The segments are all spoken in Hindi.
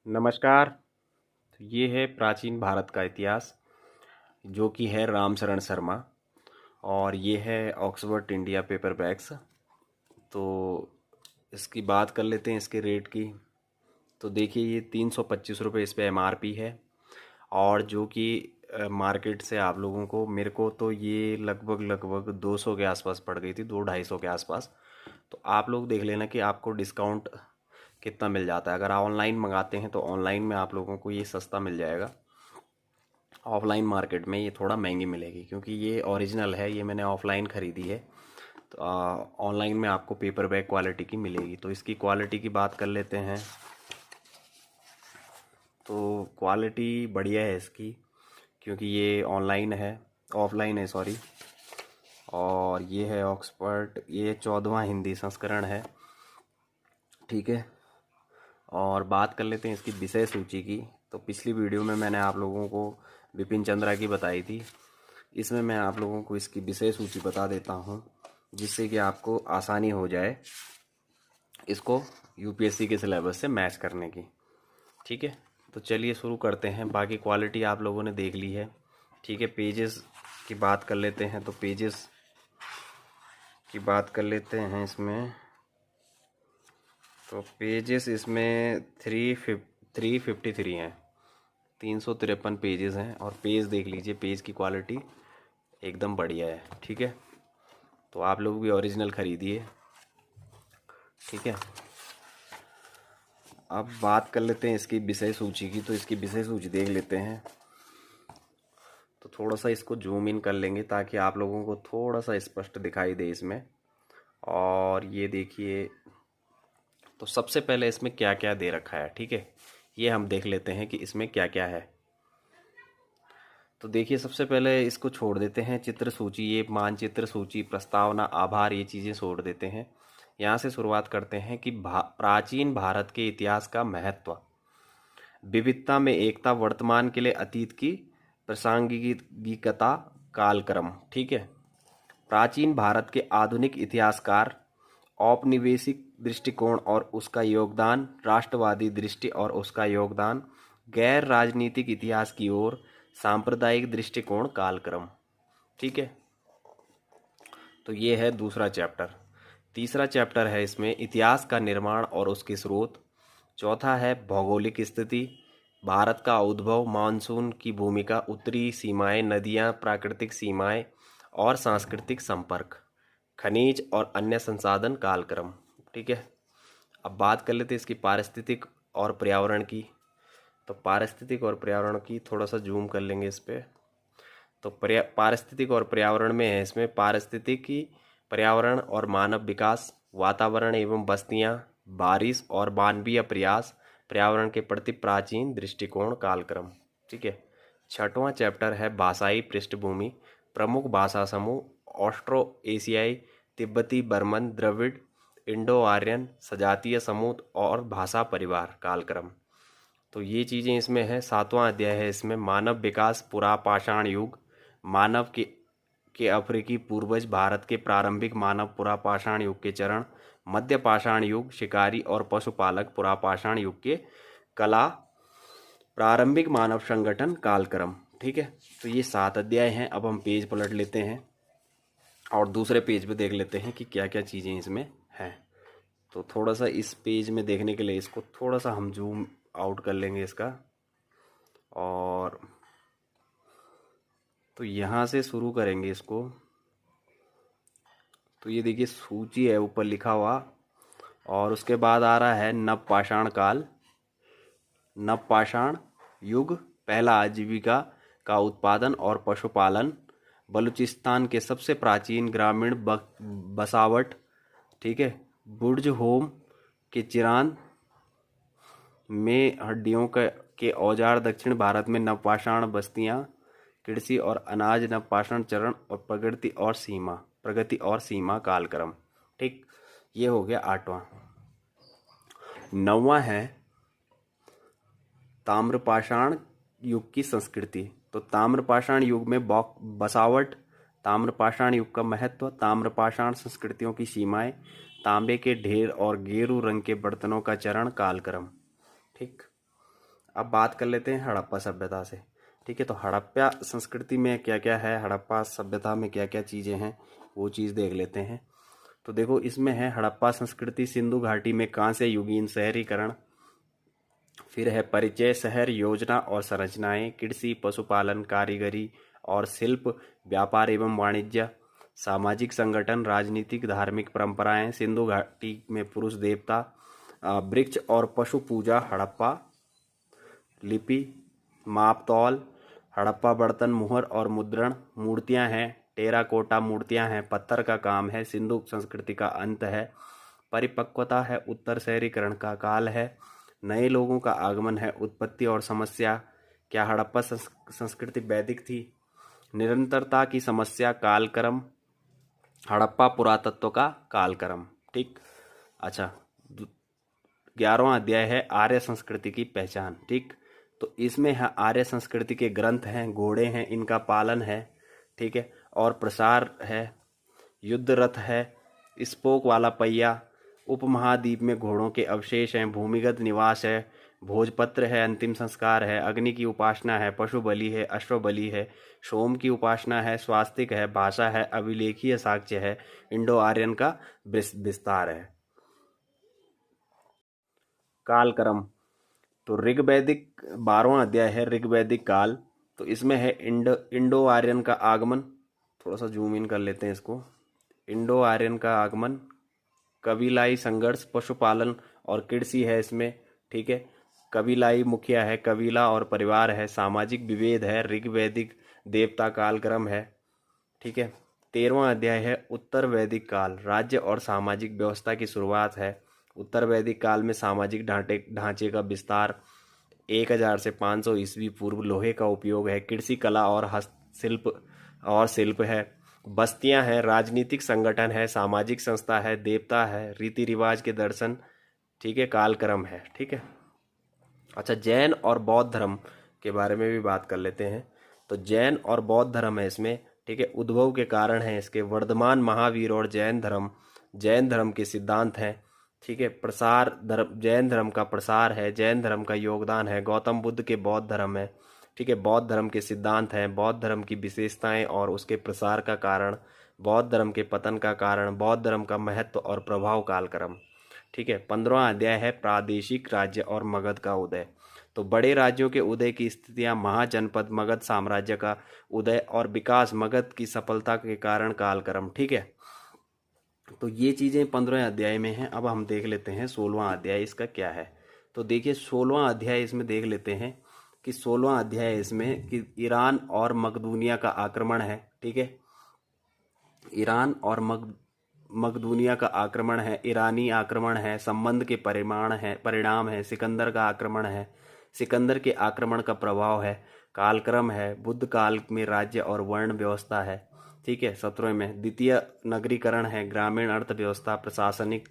नमस्कार। तो ये है प्राचीन भारत का इतिहास, जो कि है रामचरण शर्मा, और ये है ऑक्सफोर्ड इंडिया पेपरबैक्स। तो इसकी बात कर लेते हैं इसके रेट की। तो देखिए, ये 325 रुपये इस पे MRP है, और जो कि मार्केट से आप लोगों को, मेरे को तो ये लगभग लगभग 200 के आसपास पड़ गई थी, 200-250 के आसपास। तो आप लोग देख लेना कि आपको डिस्काउंट कितना मिल जाता है। अगर आप ऑनलाइन मंगाते हैं तो ऑनलाइन में आप लोगों को ये सस्ता मिल जाएगा। ऑफलाइन मार्केट में ये थोड़ा महंगी मिलेगी, क्योंकि ये ओरिजिनल है, ये मैंने ऑफलाइन ख़रीदी है। तो ऑनलाइन में आपको पेपर बैग क्वालिटी की मिलेगी। तो इसकी क्वालिटी की बात कर लेते हैं। तो क्वालिटी बढ़िया है इसकी, क्योंकि ये ऑनलाइन है, ऑफलाइन है सॉरी। और ये है ऑक्सफोर्ड, ये 14वां हिंदी संस्करण है, ठीक है। और बात कर लेते हैं इसकी विषय सूची की। तो पिछली वीडियो में मैंने आप लोगों को बिपिन चंद्रा की बताई थी, इसमें मैं आप लोगों को इसकी विषय सूची बता देता हूँ, जिससे कि आपको आसानी हो जाए इसको यूपीएससी के सिलेबस से मैच करने की, ठीक है। तो चलिए शुरू करते हैं। बाकी क्वालिटी आप लोगों ने देख ली है, ठीक है। पेजेस की बात कर लेते हैं। तो पेजेस की बात कर लेते हैं इसमें। तो पेजेस इसमें 353 हैं, 353 पेजेस हैं। और पेज देख लीजिए, पेज की क्वालिटी एकदम बढ़िया है, ठीक है। तो आप लोग भी ओरिजिनल ख़रीदिए, ठीक है। अब बात कर लेते हैं इसकी विषय सूची की। तो इसकी विषय सूची देख लेते हैं। तो थोड़ा सा इसको जूम इन कर लेंगे, ताकि आप लोगों को थोड़ा सा स्पष्ट दिखाई दे इसमें। और ये देखिए, तो सबसे पहले इसमें क्या क्या दे रखा है, ठीक है, ये हम देख लेते हैं कि इसमें क्या क्या है। तो देखिए, सबसे पहले इसको छोड़ देते हैं, चित्र सूची, ये मानचित्र सूची, प्रस्तावना, आभार, ये चीज़ें छोड़ देते हैं। यहाँ से शुरुआत करते हैं कि प्राचीन भारत के इतिहास का महत्व, विविधता में एकता, वर्तमान के लिए अतीत की प्रासंगिकता, कालक्रम, ठीक है। प्राचीन भारत के आधुनिक इतिहासकार, औपनिवेशिक दृष्टिकोण और उसका योगदान, राष्ट्रवादी दृष्टि और उसका योगदान, गैर राजनीतिक इतिहास की ओर, सांप्रदायिक दृष्टिकोण, कालक्रम, ठीक है। तो ये है दूसरा चैप्टर। तीसरा चैप्टर है इसमें इतिहास का निर्माण और उसके स्रोत। चौथा है भौगोलिक स्थिति, भारत का उद्भव, मानसून की भूमिका, उत्तरी सीमाएं, नदियां, प्राकृतिक सीमाएं और सांस्कृतिक संपर्क, खनिज और अन्य संसाधन, कालक्रम, ठीक है। अब बात कर लेते हैं इसकी पारिस्थितिक और पर्यावरण की। तो पारिस्थितिक और पर्यावरण की थोड़ा सा जूम कर लेंगे इस पर। तो पारिस्थितिक और पर्यावरण में है इसमें पारिस्थितिकी, पर्यावरण और मानव विकास, वातावरण एवं बस्तियां, बारिश और मानवीय प्रयास, पर्यावरण के प्रति प्राचीन दृष्टिकोण, कालक्रम, ठीक है। छठवां चैप्टर है भाषाई पृष्ठभूमि, प्रमुख भाषा समूह, ऑस्ट्रो एशियाई, तिब्बती, बर्मन, द्रविड़, इंडो आर्यन, सजातीय समूह और भाषा परिवार, कालक्रम। तो ये चीज़ें इसमें है। सातवां अध्याय है इसमें मानव विकास, पुरापाषाण युग, मानव के अफ्रीकी पूर्वज, भारत के प्रारंभिक मानव, पुरापाषाण युग के चरण, मध्य पाषाण युग, शिकारी और पशुपालक, पुरापाषाण युग के कला, प्रारंभिक मानव संगठन, कालक्रम, ठीक है। तो ये 7 अध्याय हैं। अब हम पेज पलट लेते हैं और दूसरे पेज पे देख लेते हैं कि क्या क्या चीज़ें इसमें हैं। तो थोड़ा सा इस पेज में देखने के लिए इसको थोड़ा सा हम जूम आउट कर लेंगे इसका। और तो यहाँ से शुरू करेंगे इसको। तो ये देखिए, सूची है ऊपर लिखा हुआ, और उसके बाद आ रहा है नवपाषाण काल, नवपाषाण युग, पहला आजीविका का उत्पादन और पशुपालन, बलूचिस्तान के सबसे प्राचीन ग्रामीण बसावट, ठीक है, बुर्ज होम के चिरांद में हड्डियों के औजार, दक्षिण भारत में नवपाषाण बस्तियां, कृषि और अनाज, नवपाषाण चरण और प्रगति और सीमा, कालक्रम, ठीक। ये हो गया 8वां। 9वां है ताम्रपाषाण युग की संस्कृति। तो ताम्रपाषाण युग में बसावट, ताम्रपाषाण युग का महत्व, ताम्रपाषाण संस्कृतियों की सीमाएं, तांबे के ढेर और गेरू रंग के बर्तनों का चरण, कालक्रम, ठीक। अब बात कर लेते हैं हड़प्पा सभ्यता से। ठीक है, तो हड़प्पा संस्कृति में क्या क्या है, हड़प्पा सभ्यता में क्या क्या चीज़ें हैं, वो चीज़ देख लेते हैं। तो देखो, इसमें है हड़प्पा संस्कृति सिंधु घाटी में कांस्य युगीन शहरीकरण, फिर है परिचय शहर योजना और संरचनाएं, कृषि पशुपालन कारीगरी और शिल्प, व्यापार एवं वाणिज्य, सामाजिक संगठन, राजनीतिक धार्मिक परंपराएं, सिंधु घाटी में पुरुष देवता, वृक्ष और पशु पूजा, हड़प्पा लिपि, माप तौल, हड़प्पा बर्तन मुहर और मुद्रण, मूर्तियां हैं, टेराकोटा मूर्तियां हैं, पत्थर का काम है, सिंधु संस्कृति का अंत है, परिपक्वता है, उत्तर शहरीकरण का काल है, नए लोगों का आगमन है, उत्पत्ति और समस्या, क्या हड़प्पा संस्कृति वैदिक थी, निरंतरता की समस्या, कालक्रम, हड़प्पा पुरातत्व का कालक्रम। ठीक, अच्छा, 11वां अध्याय है आर्य संस्कृति की पहचान। ठीक, तो इसमें है आर्य संस्कृति के ग्रंथ हैं, घोड़े हैं, इनका पालन है, ठीक है, और प्रसार है, युद्ध रथ है, स्पोक वाला पहिया, उपमहाद्वीप में घोड़ों के अवशेष हैं, भूमिगत निवास है, भोजपत्र है, अंतिम संस्कार है, अग्नि की उपासना है, पशु बलि है, अश्व बलि है, सोम की उपासना है, स्वास्तिक है, भाषा है, अभिलेखीय साक्ष्य है, इंडो आर्यन का विस्तार है। कालक्रम, तो ऋग्वैदिक 12वां अध्याय है ऋग्वैदिक काल। तो इसमें है इंडो आर्यन का आगमन, थोड़ा सा जूम इन कर लेते हैं इसको, इंडो आर्यन का आगमन, कबीलाई संघर्ष, पशुपालन और कृषि है इसमें, ठीक है, कबीलाई मुखिया है, कबीला और परिवार है, सामाजिक विभेद है, ऋग्वैदिक देवता कालक्रम है, ठीक है। 13वां अध्याय है उत्तर वैदिक काल, राज्य और सामाजिक व्यवस्था की शुरुआत है। उत्तर वैदिक काल में सामाजिक ढांचे का विस्तार, 1000 से 500 ईस्वी पूर्व लोहे का उपयोग है, कृषि कला और शिल्प है, बस्तियां हैं, राजनीतिक संगठन है, सामाजिक संस्था है, देवता है, रीति रिवाज के दर्शन, ठीक है, कालक्रम है, ठीक है। अच्छा, जैन और बौद्ध धर्म के बारे में भी बात कर लेते हैं। तो जैन और बौद्ध धर्म है इसमें, ठीक है, उद्भव के कारण है इसके, वर्धमान महावीर और जैन धर्म के सिद्धांत हैं, ठीक है, प्रसार धर्म, जैन धर्म का प्रसार है, जैन धर्म का योगदान है, गौतम बुद्ध के बौद्ध धर्म है, ठीक है, बौद्ध धर्म के सिद्धांत हैं, बौद्ध धर्म की विशेषताएं और उसके प्रसार का कारण, बौद्ध धर्म के पतन का कारण, बौद्ध धर्म का महत्व और प्रभाव, कालक्रम, ठीक है। 15वां अध्याय है प्रादेशिक राज्य और मगध का उदय। तो बड़े राज्यों के उदय की स्थितियां, महाजनपद मगध साम्राज्य का उदय और विकास, मगध की सफलता के कारण, कालक्रम, ठीक है। तो ये चीज़ें 15वें अध्याय में हैं। अब हम देख लेते हैं 16वां अध्याय इसका क्या है। तो देखिए 16वां अध्याय इसमें देख लेते हैं कि 16वां अध्याय इसमें कि ईरान और मकदूनिया का आक्रमण है, ठीक है, ईरान और मकदूनिया का आक्रमण है, ईरानी आक्रमण है, संबंध के परिणाम है, सिकंदर का आक्रमण है, सिकंदर के आक्रमण का प्रभाव है, कालक्रम है, बुद्ध काल में राज्य और वर्ण व्यवस्था है, ठीक है। 17वें में द्वितीय नगरीकरण है, ग्रामीण अर्थव्यवस्था, प्रशासनिक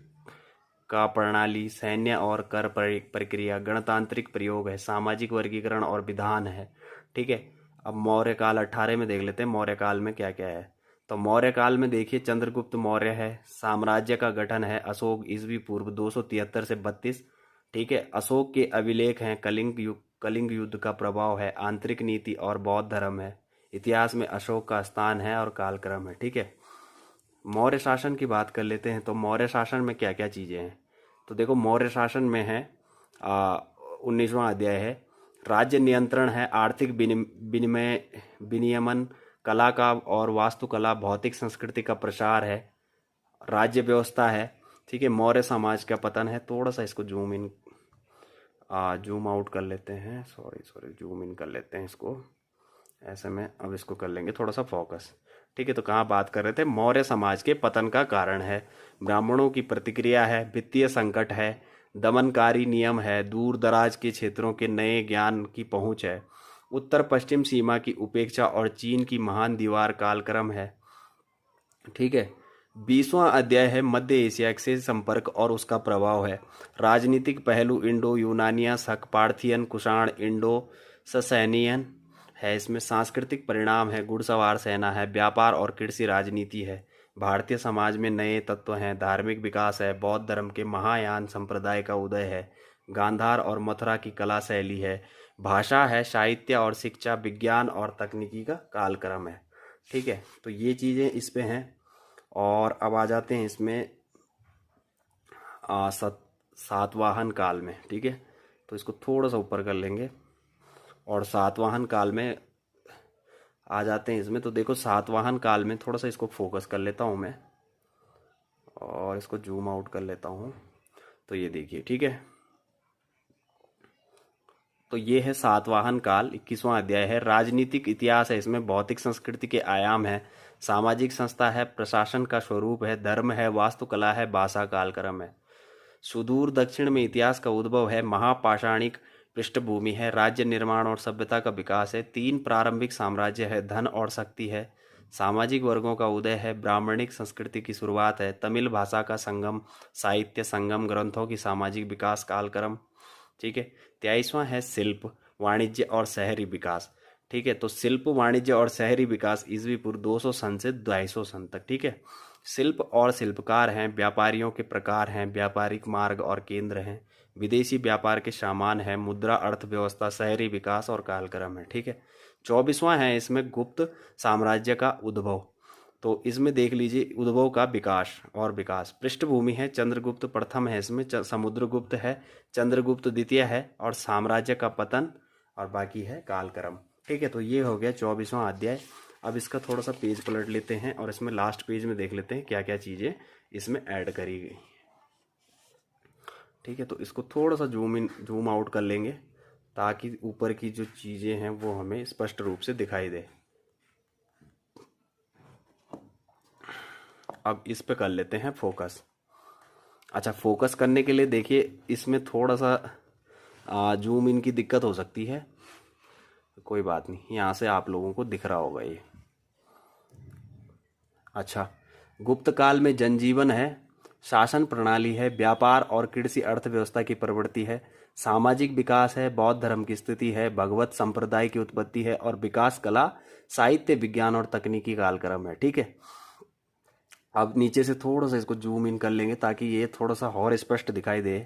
का प्रणाली, सैन्य और कर प्रक्रिया, गणतांत्रिक प्रयोग है, सामाजिक वर्गीकरण और विधान है, ठीक है। अब मौर्य काल 18 में देख लेते हैं मौर्य काल में क्या क्या है। तो मौर्य काल में देखिए चंद्रगुप्त मौर्य है, साम्राज्य का गठन है, अशोक ईस्वी पूर्व 273 से 32, ठीक है, अशोक के अभिलेख हैं, कलिंग युद्ध का प्रभाव है, आंतरिक नीति और बौद्ध धर्म है, इतिहास में अशोक का स्थान है और कालक्रम है, ठीक है। मौर्य शासन की बात कर लेते हैं। तो मौर्य शासन में क्या क्या चीज़ें हैं। तो देखो मौर्य शासन में है 19वां अध्याय है राज्य नियंत्रण है, आर्थिक विनियमन, कला का और वास्तुकला, भौतिक संस्कृति का प्रसार है, राज्य व्यवस्था है, ठीक है, मौर्य समाज का पतन है। थोड़ा सा इसको जूम आउट कर लेते हैं, सॉरी जूम इन कर लेते हैं इसको, ऐसे में अब इसको कर लेंगे थोड़ा सा फोकस, ठीक है। तो कहाँ बात कर रहे थे, मौर्य समाज के पतन का कारण है, ब्राह्मणों की प्रतिक्रिया है, वित्तीय संकट है, दमनकारी नियम है, दूर दराज के क्षेत्रों के नए ज्ञान की पहुंच है, उत्तर पश्चिम सीमा की उपेक्षा और चीन की महान दीवार, कालक्रम है, ठीक है। 20वां अध्याय है मध्य एशिया से संपर्क और उसका प्रभाव है, राजनीतिक पहलू, इंडो यूनानिया शक, पार्थियन, कुषाण, इंडो ससैनियन है, इसमें सांस्कृतिक परिणाम है, घुड़सवार सेना है, व्यापार और कृषि राजनीति है, भारतीय समाज में नए तत्व हैं, धार्मिक विकास है, बौद्ध धर्म के महायान संप्रदाय का उदय है, गांधार और मथुरा की कला शैली है। भाषा है, साहित्य और शिक्षा, विज्ञान और तकनीकी का कालक्रम है। ठीक है, तो ये चीज़ें इस पे हैं। और अब आ जाते हैं इसमें सातवाहन काल में। ठीक है, तो इसको थोड़ा सा ऊपर कर लेंगे और सातवाहन काल में आ जाते हैं इसमें। तो देखो, सातवाहन काल में थोड़ा सा इसको फोकस कर लेता हूँ मैं और इसको जूम आउट कर लेता हूँ। तो ये देखिए, ठीक है, तो ये है सातवाहन काल। 21वां अध्याय है। राजनीतिक इतिहास है इसमें, भौतिक संस्कृति के आयाम है, सामाजिक संस्था है, प्रशासन का स्वरूप है, धर्म है, वास्तुकला है, भाषा कालक्रम है। सुदूर दक्षिण में इतिहास का उद्भव है, महापाषाणिक पृष्ठभूमि है, राज्य निर्माण और सभ्यता का विकास है, 3 प्रारंभिक साम्राज्य है, धन और शक्ति है, सामाजिक वर्गों का उदय है, ब्राह्मणिक संस्कृति की शुरुआत है, तमिल भाषा का संगम, साहित्य संगम, ग्रंथों की सामाजिक विकास कालक्रम। ठीक है, 23वां है शिल्प, वाणिज्य और शहरी विकास। ठीक है, तो शिल्प, वाणिज्य और शहरी विकास ईस्वी पूर्व 200 सन से 250 सन तक। ठीक है, शिल्प और शिल्पकार हैं, व्यापारियों के प्रकार हैं, व्यापारिक मार्ग और केंद्र हैं, विदेशी व्यापार के सामान हैं, मुद्रा, अर्थव्यवस्था, शहरी विकास और कालक्रम है। ठीक है, 24वां है इसमें गुप्त साम्राज्य का उद्भव। तो इसमें देख लीजिए, उद्भव का विकास और विकास। पृष्ठभूमि है, चंद्रगुप्त प्रथम है इसमें, समुद्रगुप्त है, चंद्रगुप्त द्वितीय है, और साम्राज्य का पतन, और बाकी है कालक्रम। ठीक है, तो ये हो गया 24वां अध्याय। अब इसका थोड़ा सा पेज पलट लेते हैं और इसमें लास्ट पेज में देख लेते हैं क्या क्या चीज़ें इसमें ऐड करी गई। ठीक है, तो इसको थोड़ा सा जूम इन जूम आउट कर लेंगे ताकि ऊपर की जो चीज़ें हैं वो हमें स्पष्ट रूप से दिखाई दे। अब इस पे कर लेते हैं फोकस। अच्छा, फोकस करने के लिए देखिए, इसमें थोड़ा सा जूम इन की दिक्कत हो सकती है, कोई बात नहीं, यहाँ से आप लोगों को दिख रहा होगा ये। अच्छा, गुप्त काल में जनजीवन है, शासन प्रणाली है, व्यापार और कृषि अर्थव्यवस्था की प्रवृत्ति है, सामाजिक विकास है, बौद्ध धर्म की स्थिति है, भगवत संप्रदाय की उत्पत्ति है, और विकास, कला, साहित्य, विज्ञान और तकनीकी कालक्रम है। ठीक है, अब नीचे से थोड़ा सा इसको जूम इन कर लेंगे ताकि ये थोड़ा सा और स्पष्ट दिखाई दे।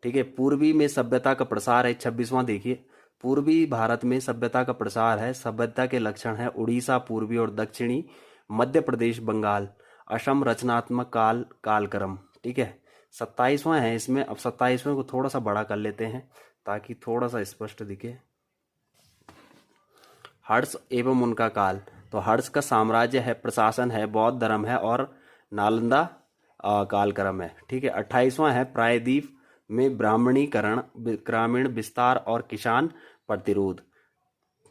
ठीक है, पूर्वी में सभ्यता का प्रसार है, 26वां देखिए, पूर्वी भारत में सभ्यता का प्रसार है, सभ्यता के लक्षण है, उड़ीसा, पूर्वी और दक्षिणी मध्य प्रदेश, बंगाल, असम, रचनात्मक काल, कालक्रम। ठीक है, 27वां है इसमें। अब 27वें को थोड़ा सा बड़ा कर लेते हैं ताकि थोड़ा सा स्पष्ट दिखे। हर्ष एवं उनका काल, तो हर्ष का साम्राज्य है, प्रशासन है, बौद्ध धर्म है, और नालंदा कालक्रम है। ठीक है, 28वां है प्रायद्वीप में ब्राह्मणीकरण, ग्रामीण विस्तार और किसान प्रतिरोध।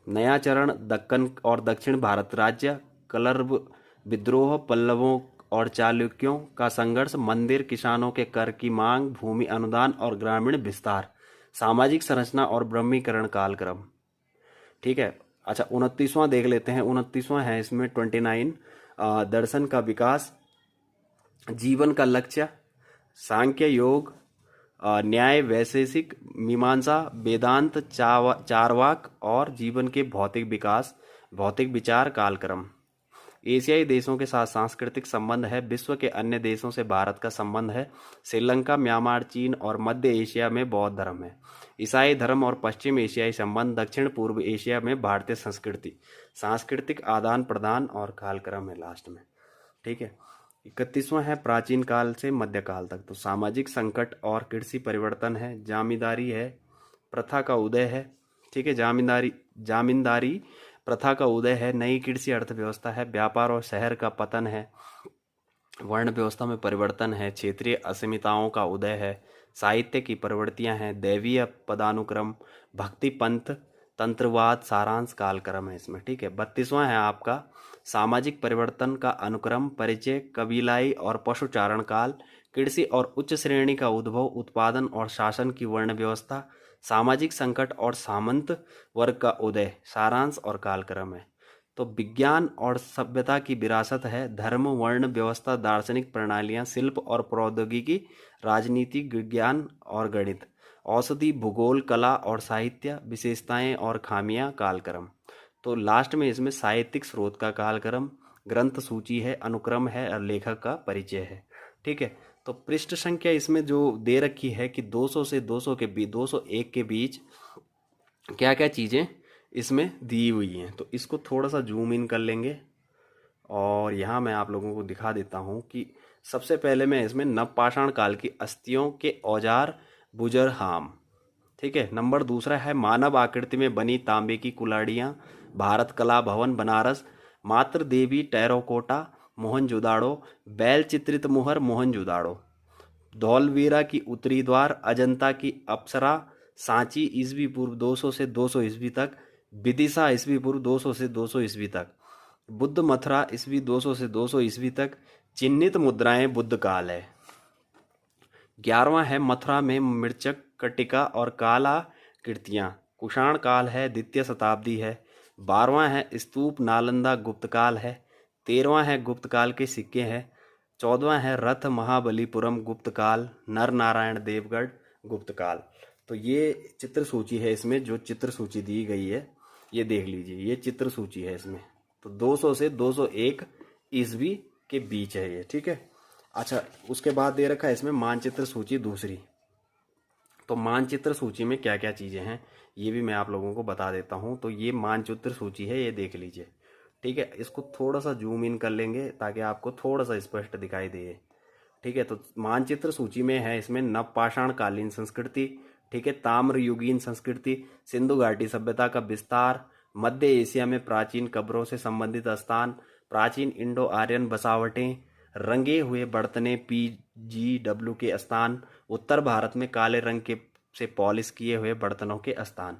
नया चरण, दक्कन और दक्षिण भारत राज्य, कलर्व विद्रोह, पल्लवों और चालुक्यों का संघर्ष, मंदिर, किसानों के कर की मांग, भूमि अनुदान और ग्रामीण विस्तार, सामाजिक संरचना और ब्रह्मीकरण कालक्रम। ठीक है, अच्छा, 29वां देख लेते हैं। 29वां है इसमें 29, दर्शन का विकास, जीवन का लक्ष्य, सांख्य, योग, न्याय, वैशेषिक, मीमांसा, वेदांत, चारवाक और जीवन के भौतिक विकास, भौतिक विचार कालक्रम। एशियाई देशों के साथ सांस्कृतिक संबंध है, विश्व के अन्य देशों से भारत का संबंध है, श्रीलंका, म्यांमार, चीन और मध्य एशिया में बौद्ध धर्म है, ईसाई धर्म और पश्चिम एशियाई संबंध, दक्षिण पूर्व एशिया में भारतीय संस्कृति, सांस्कृतिक आदान प्रदान और कालक्रम है लास्ट में। ठीक है, 31वां है प्राचीन काल से मध्यकाल तक, तो सामाजिक संकट और कृषि परिवर्तन है, जमींदारी है, प्रथा का उदय है। ठीक है, जमींदारी प्रथा का उदय है, नई कृषि अर्थव्यवस्था है, व्यापार और शहर का पतन है, वर्ण व्यवस्था में परिवर्तन है, क्षेत्रीय अस्मिताओं का उदय है, साहित्य की प्रवृत्तियां हैं, दैवीय पदानुक्रम, भक्ति पंथ, तंत्रवाद, सारांश कालक्रम है इसमें। ठीक है, 32वां है आपका सामाजिक परिवर्तन का अनुक्रम, परिचय, कबीलाई और पशुचारण काल, कृषि और उच्च श्रेणी का उद्भव, उत्पादन और शासन की वर्ण व्यवस्था, सामाजिक संकट और सामंत वर्ग का उदय, सारांश और कालक्रम है। तो विज्ञान और सभ्यता की विरासत है, धर्म, वर्ण व्यवस्था, दार्शनिक प्रणालियां, शिल्प और प्रौद्योगिकी, राजनीति, विज्ञान और गणित, औषधि, भूगोल, कला और साहित्य, विशेषताएं और खामियां कालक्रम। तो लास्ट में इसमें साहित्यिक स्रोत का कालक्रम, ग्रंथ सूची है, अनुक्रम है और लेखक का परिचय है। ठीक है, तो पृष्ठ संख्या इसमें जो दे रखी है कि 200 से 200 के बीच 201 के बीच क्या क्या चीज़ें इसमें दी हुई हैं। तो इसको थोड़ा सा जूम इन कर लेंगे और यहाँ मैं आप लोगों को दिखा देता हूँ कि सबसे पहले मैं इसमें नवपाषाण काल की अस्थियों के औजार बुजरहाम, ठीक है। नंबर दूसरा है मानव आकृति में बनी तांबे की कुल्हाड़ियाँ, भारत कला भवन बनारस, मातृ देवी टेराकोटा मोहनजोदाड़ो, बैल चित्रित मुहर मोहनजोदाड़ो, धौलवीरा की उत्तरी द्वार, अजंता की अप्सरा, सांची ईसवी पूर्व 200 से 200 ईस्वी तक, विदिशा ईस्वी पूर्व 200 से 200 ईस्वी तक, बुद्ध मथुरा ईस्वी 200 से 200 ईस्वी तक, चिन्हित मुद्राएं बुद्ध काल है। 11वां है मथुरा में मृचक कटिका और काला कृतियाँ, कुषाण काल है, द्वितीय शताब्दी है। 12वां है स्तूप नालंदा गुप्त काल है। 13वां है गुप्त काल के सिक्के हैं। 14वां है रथ महाबलीपुरम गुप्त काल, नर नारायण देवगढ़ गुप्त काल। तो ये चित्र सूची है, इसमें जो चित्र सूची दी गई है ये देख लीजिए, ये चित्र सूची है इसमें। तो 200 से 201 ईस्वी के बीच है ये, ठीक है। अच्छा, उसके बाद दे रखा है इसमें मानचित्र सूची दूसरी। तो मानचित्र सूची में क्या क्या चीज़ें हैं ये भी मैं आप लोगों को बता देता हूँ। तो ये मानचित्र सूची है, ये देख लीजिए, ठीक है। इसको थोड़ा सा जूम इन कर लेंगे ताकि आपको थोड़ा सा स्पष्ट दिखाई दे, ठीक है। तो मानचित्र सूची में है इसमें नवपाषाण कालीन संस्कृति, ठीक है, ताम्र युगीन संस्कृति, सिंधु घाटी सभ्यता का विस्तार, मध्य एशिया में प्राचीन कब्रों से संबंधित स्थान, प्राचीन इंडो आर्यन बसावटें, रंगे हुए बर्तने PGW के स्थान, उत्तर भारत में काले रंग के से पॉलिश किए हुए बर्तनों के स्थान,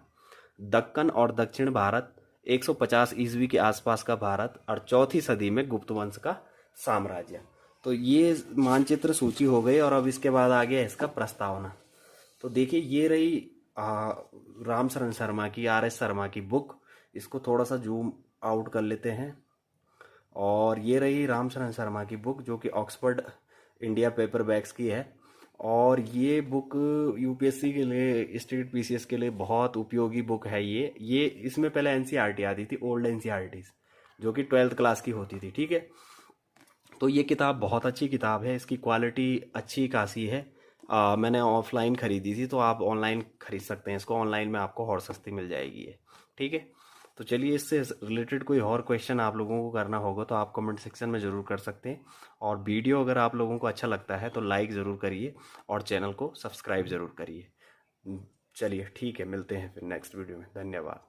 दक्कन और दक्षिण भारत, 150 ईस्वी के आसपास का भारत और 4वीं सदी में गुप्त वंश का साम्राज्य। तो ये मानचित्र सूची हो गई और अब इसके बाद आ गया इसका प्रस्तावना। तो देखिए ये रही राम शरण शर्मा की, RS शर्मा की बुक। इसको थोड़ा सा जूम आउट कर लेते हैं। और ये रही राम शरण शर्मा की बुक जो कि ऑक्सफोर्ड इंडिया पेपर बैग्स की है। और ये बुक UPSC के लिए, स्टेट PCS के लिए बहुत उपयोगी बुक है ये इसमें पहले NCERT आती थी, ओल्ड NCERTs, जो कि 12th क्लास की होती थी, ठीक है। तो ये किताब बहुत अच्छी किताब है, इसकी क्वालिटी अच्छी खासी है। मैंने ऑफलाइन ख़रीदी थी, तो आप ऑनलाइन ख़रीद सकते हैं इसको, ऑनलाइन में आपको और सस्ती मिल जाएगी ये, ठीक है। तो चलिए, इससे रिलेटेड कोई और क्वेश्चन आप लोगों को करना होगा तो आप कमेंट सेक्शन में ज़रूर कर सकते हैं। और वीडियो अगर आप लोगों को अच्छा लगता है तो लाइक ज़रूर करिए और चैनल को सब्सक्राइब ज़रूर करिए। चलिए ठीक है, मिलते हैं फिर नेक्स्ट वीडियो में। धन्यवाद।